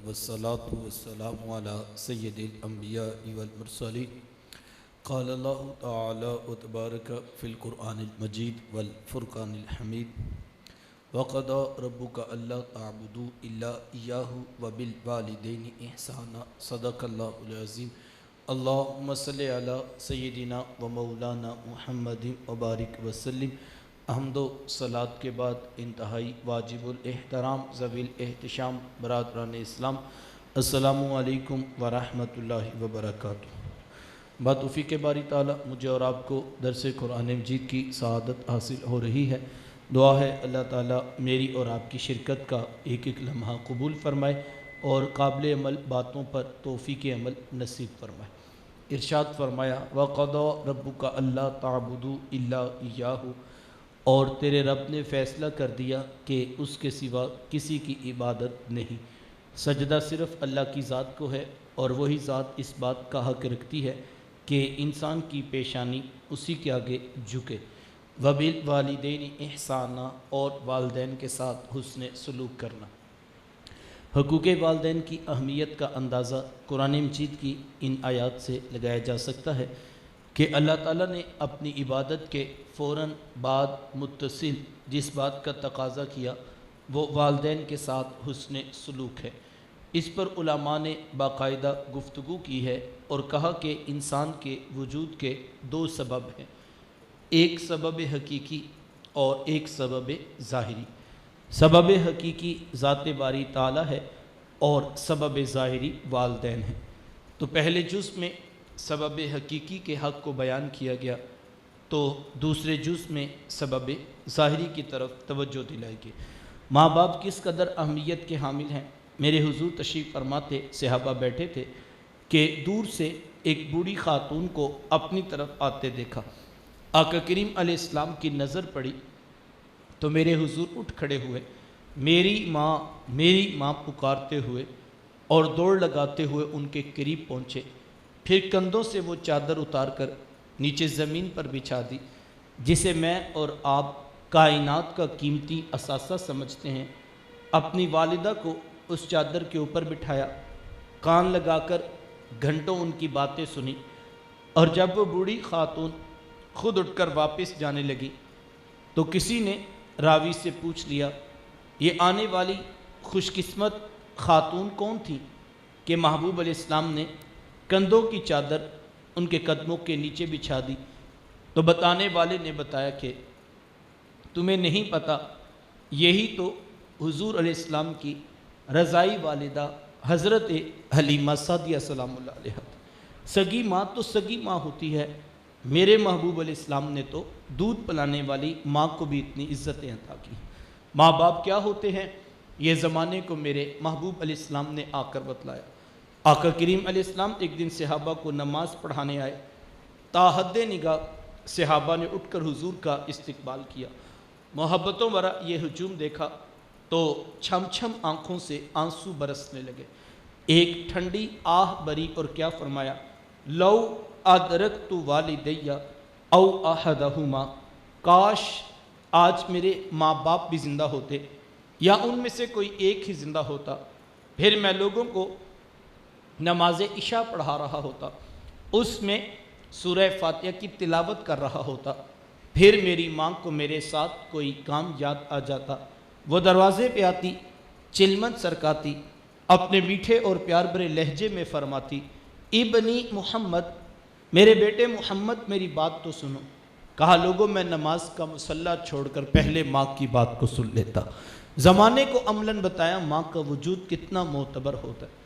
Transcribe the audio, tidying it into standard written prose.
والصلاة والسلام على سید الانبیاء والمرسلین قال اللہ تعالی وتبارک فی القرآن المجید والفرقان الحمید وقضى ربك ألا تعبدوا إلا إياه وبالوالدين إحسانا صدق الله العظيم اللهم صل على سيدنا ومولانا محمد وبارك وسلم. حمد و صلات کے بعد انتہائی واجب الاحترام ذوی الاحتشام برادران اسلام، السلام علیکم ورحمۃ اللہ وبرکاتہ. بتوفیق باری تعالیٰ مجھے اور آپ کو درس قرآن مجید کی سعادت حاصل ہو رہی ہے. دعا ہے اللہ تعالیٰ میری اور آپ کی شرکت کا ایک ایک لمحہ قبول فرمائے اور قابل عمل باتوں پر توفیق عمل نصیب فرمائے. ارشاد فرمایا وَقَضَى رَبُّكَ أَلَّا تَعْبُدُوا إِلَّا إِيَّاهُ، اور تیرے رب نے فیصلہ کر دیا کہ اس کے سوا کسی کی عبادت نہیں. سجدہ صرف اللہ کی ذات کو ہے اور وہی ذات اس بات کا حق رکھتی ہے کہ انسان کی پیشانی اسی کے آگے جھکے. وَبِالْوَالِدَيْنِ إِحْسَانًا، اور والدین کے ساتھ حسن سلوک کرنا. حقوق والدین کی اہمیت کا اندازہ قرآن مجید کی ان آیات سے لگایا جا سکتا ہے کہ اللہ تعالیٰ نے اپنی عبادت کے فوراً بعد متصل جس بات کا تقاضا کیا وہ والدین کے ساتھ حسن سلوک ہے. اس پر علماء نے باقاعدہ گفتگو کی ہے اور کہا کہ انسان کے وجود کے دو سبب ہیں، ایک سبب حقیقی اور ایک سبب ظاہری. سبب حقیقی ذات باری تعالیٰ ہے اور سبب ظاہری والدین ہیں. تو پہلے جز میں سبب حقیقی کے حق کو بیان کیا گیا تو دوسرے جز میں سبب ظاہری کی طرف توجہ دلائی گئی. ماں باپ کس قدر اہمیت کے حامل ہیں. میرے حضور تشریف فرماتے صحابہ بیٹھے تھے کہ دور سے ایک بوڑھی خاتون کو اپنی طرف آتے دیکھا. آقا کریم علیہ السلام کی نظر پڑی تو میرے حضور اٹھ کھڑے ہوئے، میری ماں پکارتے ہوئے اور دوڑ لگاتے ہوئے ان کے قریب پہنچے. پھر کندھوں سے وہ چادر اتار کر نیچے زمین پر بچھا دی جسے میں اور آپ کائنات کا قیمتی اثاثہ سمجھتے ہیں. اپنی والدہ کو اس چادر کے اوپر بٹھایا، کان لگا کر گھنٹوں ان کی باتیں سنی، اور جب وہ بوڑھی خاتون خود اٹھ کر واپس جانے لگی تو کسی نے راوی سے پوچھ لیا یہ آنے والی خوش قسمت خاتون کون تھی کہ محبوب علیہ السلام نے کندھوں کی چادر ان کے قدموں کے نیچے بچھا دی. تو بتانے والے نے بتایا کہ تمہیں نہیں پتہ، یہی تو حضور علیہ السلام کی رضائی والدہ حضرت حلیمہ سعدیہ سلام اللہ علیہ. سگی ماں تو سگی ماں ہوتی ہے. میرے محبوب علیہ السلام نے تو دودھ پلانے والی ماں کو بھی اتنی عزتیں عطا کی. ماں باپ کیا ہوتے ہیں یہ زمانے کو میرے محبوب علیہ السلام نے آ کر بتلایا. آقا کریم علیہ السلام ایک دن صحابہ کو نماز پڑھانے آئے. تا حد نگاہ صحابہ نے اٹھ کر حضور کا استقبال کیا. محبتوں بھرا یہ ہجوم دیکھا تو چھم چھم آنکھوں سے آنسو برسنے لگے. ایک ٹھنڈی آہ بری اور کیا فرمایا، لو ادرکت والدیہ او احدہما، کاش آج میرے ماں باپ بھی زندہ ہوتے یا ان میں سے کوئی ایک ہی زندہ ہوتا، پھر میں لوگوں کو نماز عشاء پڑھا رہا ہوتا، اس میں سورہ فاتحہ کی تلاوت کر رہا ہوتا، پھر میری ماں کو میرے ساتھ کوئی کام یاد آ جاتا، وہ دروازے پہ آتی، چلمن سرکاتی، اپنے میٹھے اور پیار بھرے لہجے میں فرماتی ابنی محمد، میرے بیٹے محمد میری بات تو سنو. کہا لوگوں میں نماز کا مصلی چھوڑ کر پہلے ماں کی بات کو سن لیتا. زمانے کو عملاً بتایا ماں کا وجود کتنا معتبر ہوتا ہے.